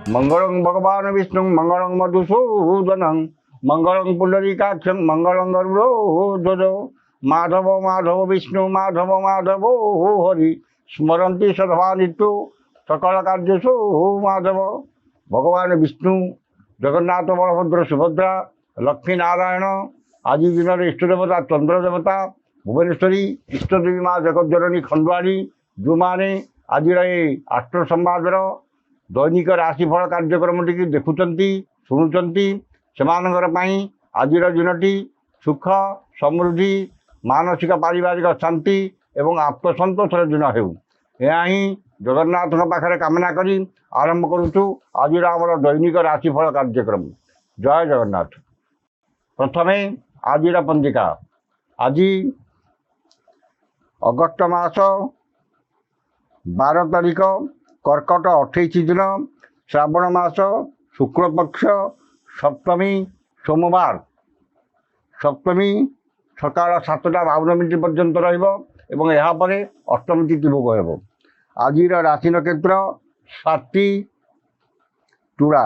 मंगलं भगवान विष्णु मंगलं मधुसूदनं मंगलं पुंडरीकाक्षं मंगलं गरुडध्वज माधव माधव विष्णु माधव माधव हरि स्मरन्ति सदा नित्यो सकल कार्येषु माधव। भगवान विष्णु जगन्नाथ बलभद्र सुभद्रा लक्ष्मी नारायण आज दिन इष्ट देवता चंद्र देवता भुवनेश्वरी इष्टदेवी माँ जगज्जननी खंडुआरी जो मैंने आज आष्ट्र संवादर दैनिक राशिफल कार्यक्रम टी देखुंट शुणुंट से आज दिनटी सुख समृद्धि मानसिक पारिवारिक शांति एवं आत्मसंतोषर दिन हो ही जगन्नाथ पाखे कामना करी आरंभ करुचु आज आम दैनिक राशिफल कार्यक्रम। जय जगन्नाथ। प्रथमे आज पंजिका आज अगस्ट मास 12 तारीख कर्कट 28 दिन श्रावण मास शुक्ल पक्ष सप्तमी सोमवार सप्तमी सकाल 7:52 पर्यंत रहा अष्टमी तिथि भोग हो। आज राशि नक्षत्र स्वाति तुला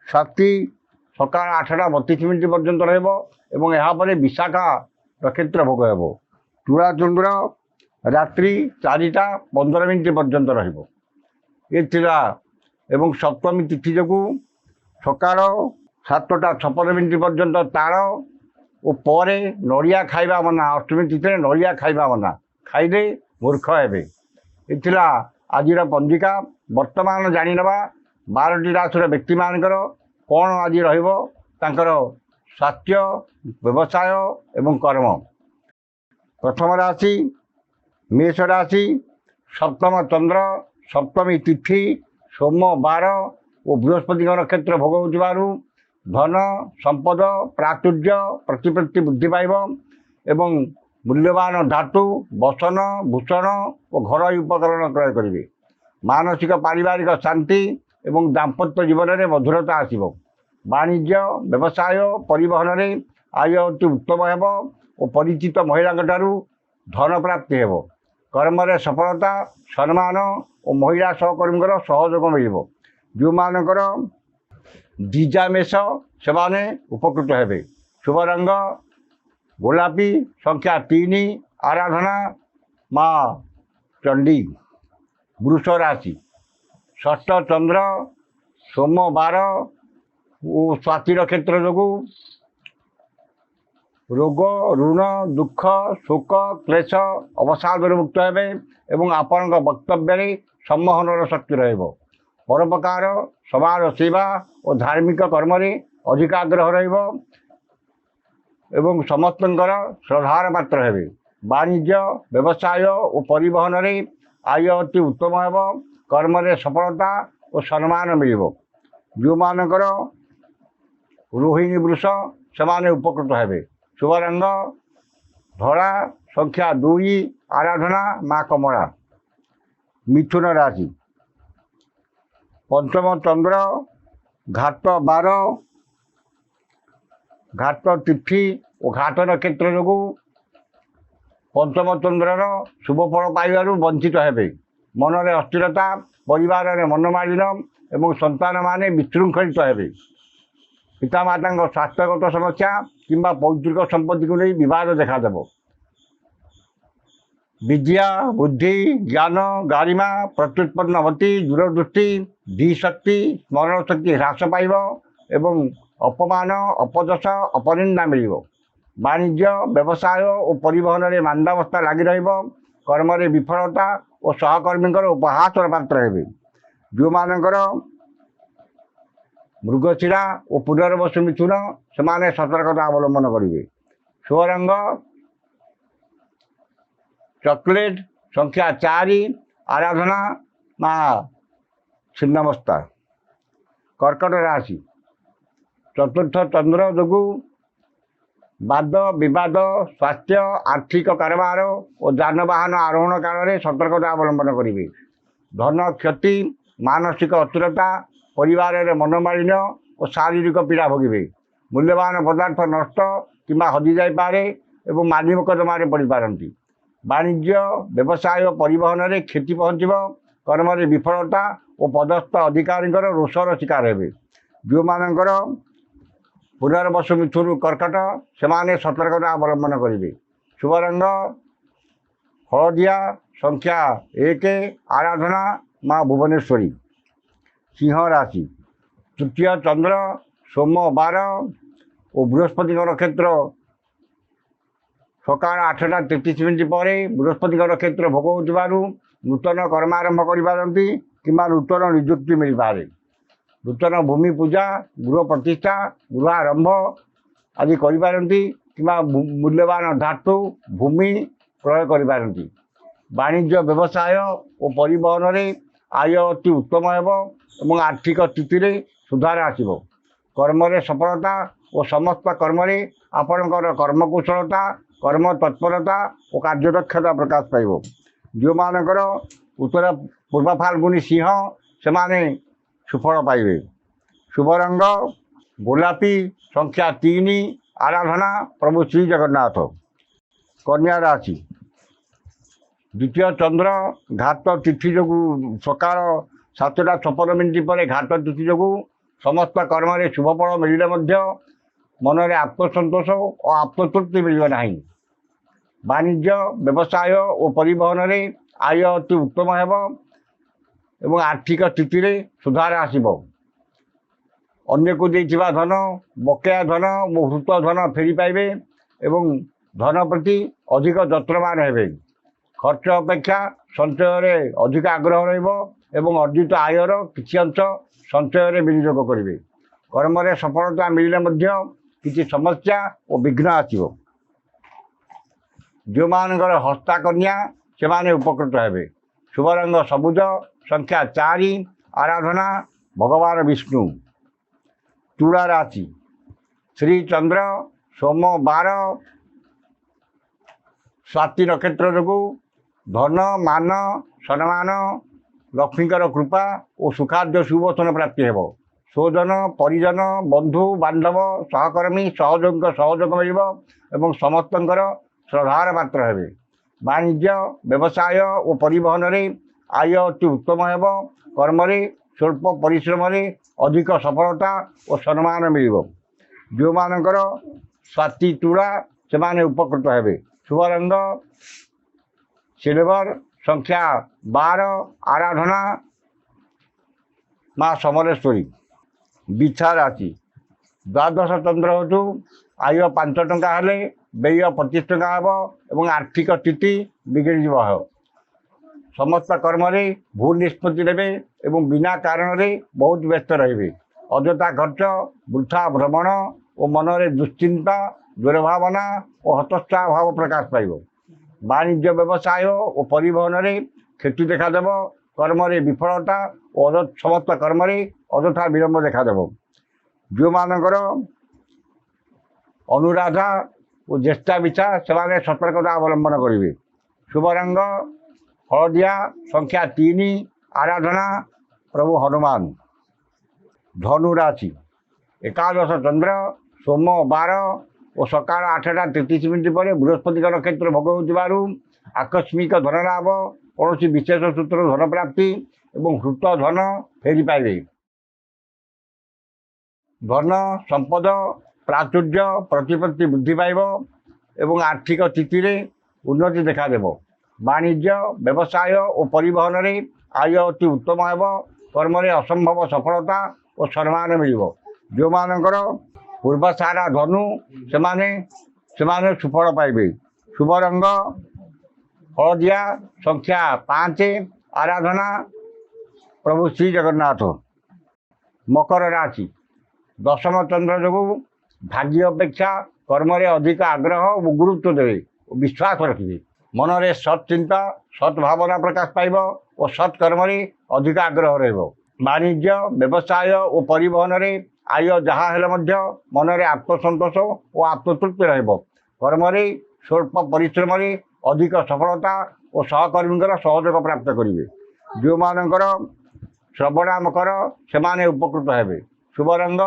स्वाति सकाल 8:32 पर्यंत रहा विशाखा नक्षत्र भोग हो। तुला चंद्र रात्रि 4:15 पर्यंत एवं सप्तमी तिथि जो सकाल 7:56 पर्यंत ताड़ और पर नड़िया खाइबा मना। अष्टमी तिथि नड़िया खाइबा मना खाइले मूर्ख हे। इथिला आज पंजिका वर्तमान जाणीनवा 12टी राशि व्यक्ति मानकर कौन आज रर स्वास्थ्य व्यवसाय एवं कर्म। प्रथम राशि मेष राशि सप्तम चंद्र सप्तमी तिथि सोमवार और बृहस्पति नक्षत्र भोग हो धन संपद प्राचुर्य प्रतिपत्ति बुद्धि पाइब एवं मूल्यवान धातु बसन भूषण और घर उपकरण क्रय करेंगे। मानसिक पारिवारिक शांति एवं दाम्पत्य जीवन में मधुरता आसब। वाणिज्य व्यवसाय परिवहन में आय अति उत्तम हो और परिचित महिला धन प्राप्ति हो। कर्म रे सफलता सम्मान और महिला सहकर्मी सहयोग मिल। जो मानकर दीजा मेष से उपकृत हे। शुभ रंग गोलापी संख्या 3 आराधना माँ चंडी। वृष राशि षष्ठ चंद्र सोमवार और स्वाति नक्षत्र जो रोग ऋण दुख शोक क्लेश अवसाद मुक्त हे एवं आपण वक्तव्य सम्मोहन शक्ति रहिबो। परोपकार समाज सेवा और धार्मिक कर्म अधिक आग्रह रहिबो एवं समस्त श्रद्धार पात्र हे। वाणिज्य व्यवसाय और परिवहन में आय अति उत्तम हो। कर्म रे सफलता और सम्मान मिल। जो मानकर रोहिणी वृष से उपकृत हे। शुभ रंग धड़ा संख्या 2 आराधना माँ कमला। मिथुन राशि पंचम चंद्र घाट 12 घाट तिथि और घाट नक्षत्र जो पंचम चंद्रर शुभ फल पाइबार वंचित हे। मन में अस्थिरता परिवार में मनमालिन एवं संतान माने विशृंखलित हे। पितामाता स्वास्थ्यगत समस्या किंबा पैतृक संपत्ति को नहीं विवाद देखादेव। विद्या बुद्धि ज्ञान गारिमा प्रत्युत्पन्न होती दूरदृष्टि धीशक्ति स्मरण शक्ति ह्रास पाइब एवं अपमान अपदश अपनिंदा मिल। वाणिज्य व्यवसाय और परिवहन में मांदावस्था लगी कर्म रे विफलता और सहकर्मी उपहासर पात्र हे। जो मानकर मृगशिरा और पुनर्वसु मिथुन से सतर्कता अवलंबन करेंगे। शुभ रंग चॉकलेट संख्या 4 आराधना माँ छिन्नमस्ता। कर्कट राशि चतुर्थ चंद्र जो वाद विवाद स्वास्थ्य आर्थिक कारोबार और जानवाहन आरोहण काल में सतर्कता अवलंबन करेंगे। धन क्षति मानसिक अस्थिरता परिवार में मनोमालिन्य और शारीरिक पीड़ा भोगे। मूल्यवान पदार्थ नष्ट किंबा हजि जापे एवं मानव कदम पड़ पारती। वाणिज्य व्यवसाय परिवहन में क्षति पहुँचब। कर्म विफलता और पदस्थ अधिकारी रोषर शिकार हे। जो मानकर पुनर्वसु मिथुन कर्कट से सतर्कता अवलंबन करेंगे। शुभ रंग हलदिया, संख्या 1, आराधना माँ भुवनेश्वरी। सिंह राशि तृतीय चंद्र सोमवार और बृहस्पति नक्षत्र सकाल 8:33 पर बृहस्पति नक्षत्र भोग हो नूतन कर्म आरंभ करपारती कि नूतन निजुक्ति मिल पारे। नूतन भूमि पूजा, गृह प्रतिष्ठा, गृह आरंभ आदि करपारती कि मूल्यवान धातु भूमि क्रय करपारती। वाणिज्य व्यवसाय और परिवहन में आय अति उत्तम एवं आर्थिक स्थिति में सुधार आसब। कर्म सफलता और समस्त कर्म आपणकर कर्मकुशलता, कर्म तत्परता और कार्यदक्षता प्रकाश पाइब। जो मानकर उत्तर पूर्व फाल्गुनी सिंह से सुफल पाइबे। शुभ रंग गोलापी, संख्या 3, आराधना प्रभु श्री जगन्नाथ। कन्या राशि द्वितीय चंद्र घात तिथि जो सकाल 7:56 पर घात तिथि जो समस्त कर्म शुभफल मिले मन में आत्मसंतोष और आत्मतृप्ति मिलना। वाणिज्य व्यवसाय और परिवहन में आय अति उत्तम एवं आर्थिक स्थिति में सुधार आसब। अन्य को देथिबा धन, बकेया धन और हृत धन फेरी पाइबे एवं धन प्रति अधिक यत्नवान हेबे। खर्च अपेक्षा संचय अधिक आग्रह रहिबो अर्जित आयर किछि अंश संचय विनियोग करेंगे। कर्म सफलता मिलने किसी समस्या और विघ्न आसब। जो मानकर हस्ता कन्या से उपकृत हेबे। शुभ रंग सबुज, संख्या 4, आराधना भगवान विष्णु। तुला राशि श्री चंद्र सोमवार स्वाति नक्षत्र जो धन मान सम्मान लक्ष्मीकर कृपा और सुखाद्य शुभोचन प्राप्ति हेब। स्वजन परिजन बंधु बांधव सहकर्मी सहयोग मिल समस्त श्रद्धार पात्र हेबे। वाणिज्य व्यवसाय और परिवहन में आय अति उत्तम हेब। कर्म स्वल्प परिश्रम अधिक सफलता और सम्मान मिल। जो मानकर स्वाति तुला से उपकृत हेबे। शुभ रंग सिल्वर, संख्या 12, आराधना माँ समलेश्वरी। बिछा राशि द्वादश चंद्र हेतु आय 5 टंका हेले व्यय 25 टंका हेब। आर्थिक स्थिति बिगड़ जाव। समस्त कर्म भूल निष्पत्ति नेबे एवं बिना कारण बहुत व्यस्त रहिबे। अଯଥା खर्च, वृथा भ्रमण और मन में दुश्चिंता, दुर्भावना और हतोत्साह भाव प्रकाश पाइब। वाणिज्य व्यवसाय और परिवहन में क्षति देखादेव। कर्म विफलता और समस्त कर्म अଯଥା विलम्ब देखादेव। जो मानकर अनुराधा और ज्येष्ठा बिछा से सतर्कता अवलंबन करेंगे। शुभ रंग हलदिया, संख्या 3, आराधना प्रभु हनुमान। धनु राशि एकादश चंद्र सोमवार और सकाल 8:33 पर बृहस्पति नक्षत्र भोग हो आकस्मिक धन लाभ, कौन विशेष सूत्र धन प्राप्ति और हृत धन फेरी पाइबे। धन संपद प्राचुर्य प्रतिपत्ति वृद्धि पाइब एवं आर्थिक स्थिति में उन्नति देखादेव। वाणिज्य व्यवसाय और परिवहन में आय अति उत्तम हेब। कर्म असंभव सफलता और सम्मान मिल। जो मानकर पूर्वसारा धनु से सुफल पाइबे। शुभ रंग हलदिया, संख्या 5, आराधना प्रभु श्री जगन्नाथ। मकर राशि दशम चंद्र जो भाग्य अपेक्षा कर्म अधिक आग्रह और गुरुत्व देवे, विश्वास रखिए। मन में सत्चिंता सद्भावना प्रकाश पाइब और सत्कर्म अधिक आग्रह रहिब। वाणिज्य व्यवसाय और परिवहन में आय जहाँ हेले मन में आत्मसंतोष और आत्मतृप्ति रहिब। कर्म स्वल्प परिश्रम अधिक सफलता और सहकर्मी सहयोग प्राप्त करेंगे। जो मानकर श्रवणा मकर से उपकृत हेबे। शुभ रंग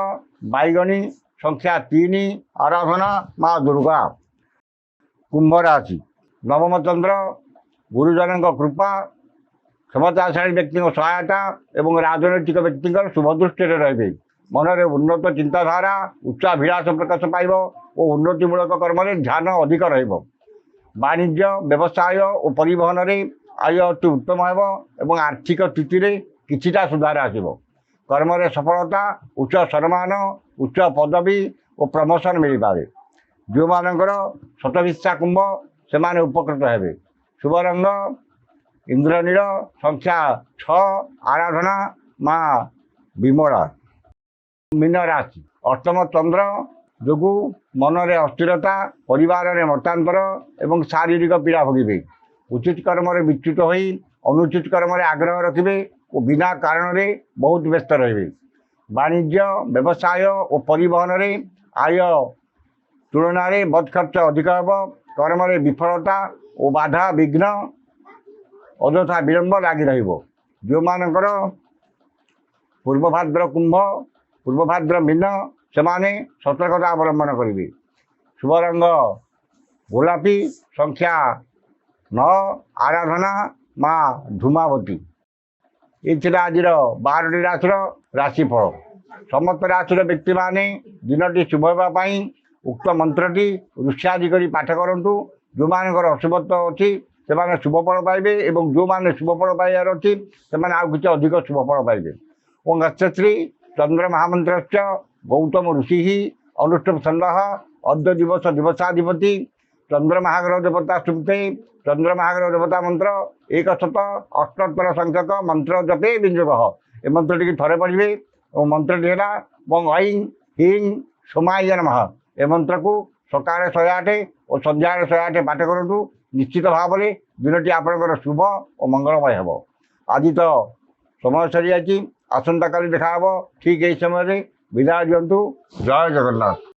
बैगनी, संख्या 3, आराधना माँ दुर्गा। कुंभ राशि नवम चंद्र गुरुजन कृपा क्षमताशाली व्यक्ति सहायता और राजनैतिक व्यक्ति शुभदृष्टि रही मनरे उन्नत चिंताधारा उच्चाभिलाष प्रकाश पाइब और उन्नतिमूलक कर्म ध्यान अधिक वाणिज्य व्यवसाय और परिवहन में आय अति उत्तम एवं आर्थिक स्थिति में किछिटा सुधार आसब कर्म सफलता उच्च सम्मान उच्च पदवी और प्रमोशन मिल पाए जो मानकर शतभिक्षा कुंभ से उपकृत हेबे शुभ रंग इंद्रनील संख्या 6 आराधना माँ विमला मीन राशि अष्टम चंद्र जो मनरे अस्थिरता परिवार में मतांतर एवं शारीरिक पीड़ा भोगे उचित कर्म विच्युत हो अनुचित कर्म आग्रह रखिए और बिना कारण रे बहुत व्यस्त रहे वाणिज्य व्यवसाय और परिवहन में आय तुलना बद खर्च अधिक हे कर्म विफलता और बाधा विघ्न अଯଥା विलंब लगी जो मानकर पूर्वभाद्र कुंभ पूर्वभाद्र मीन से सतर्कता अवलंबन करेंगे शुभ रंग गोलापी संख्या 9 आराधना माँ धूमावती ये आज 12टी राशि राशिफल समस्त राशि व्यक्ति माने दिनटी शुभ होगापाई उक्त मंत्रटी ऋष्यादि कर पाठ करूँ जो मानकर अशुभत्व अच्छी से शुभफल पाइबे और जो मैंने शुभफल पाइबार अच्छी से किसी अधिक शुभफल पाइबे और नक्षत्री चंद्र महामंत्र गौतम ऋषि अनुष्ठुप छंद अद्य दिवस दिवसाधिपति चंद्र महाग्रह देवता सुप्ते चंद्र महाग्रह देवता मंत्र 178 संख्यक मंत्र जपे विनियोग ए मंत्रटी थरे पढ़े और मंत्रटी है ऐं ह्रीं सोमाय नमः ए मंत्र को सकाଳେ 108 और संध्यारे 108 पाठ करूँ निश्चित भाव में दिनटी आपंकर शुभ और मंगलमय हे आज तो समय सरी आसंता काली देखा ठीक यही समय विदाय दिंतु जय जगन्नाथ।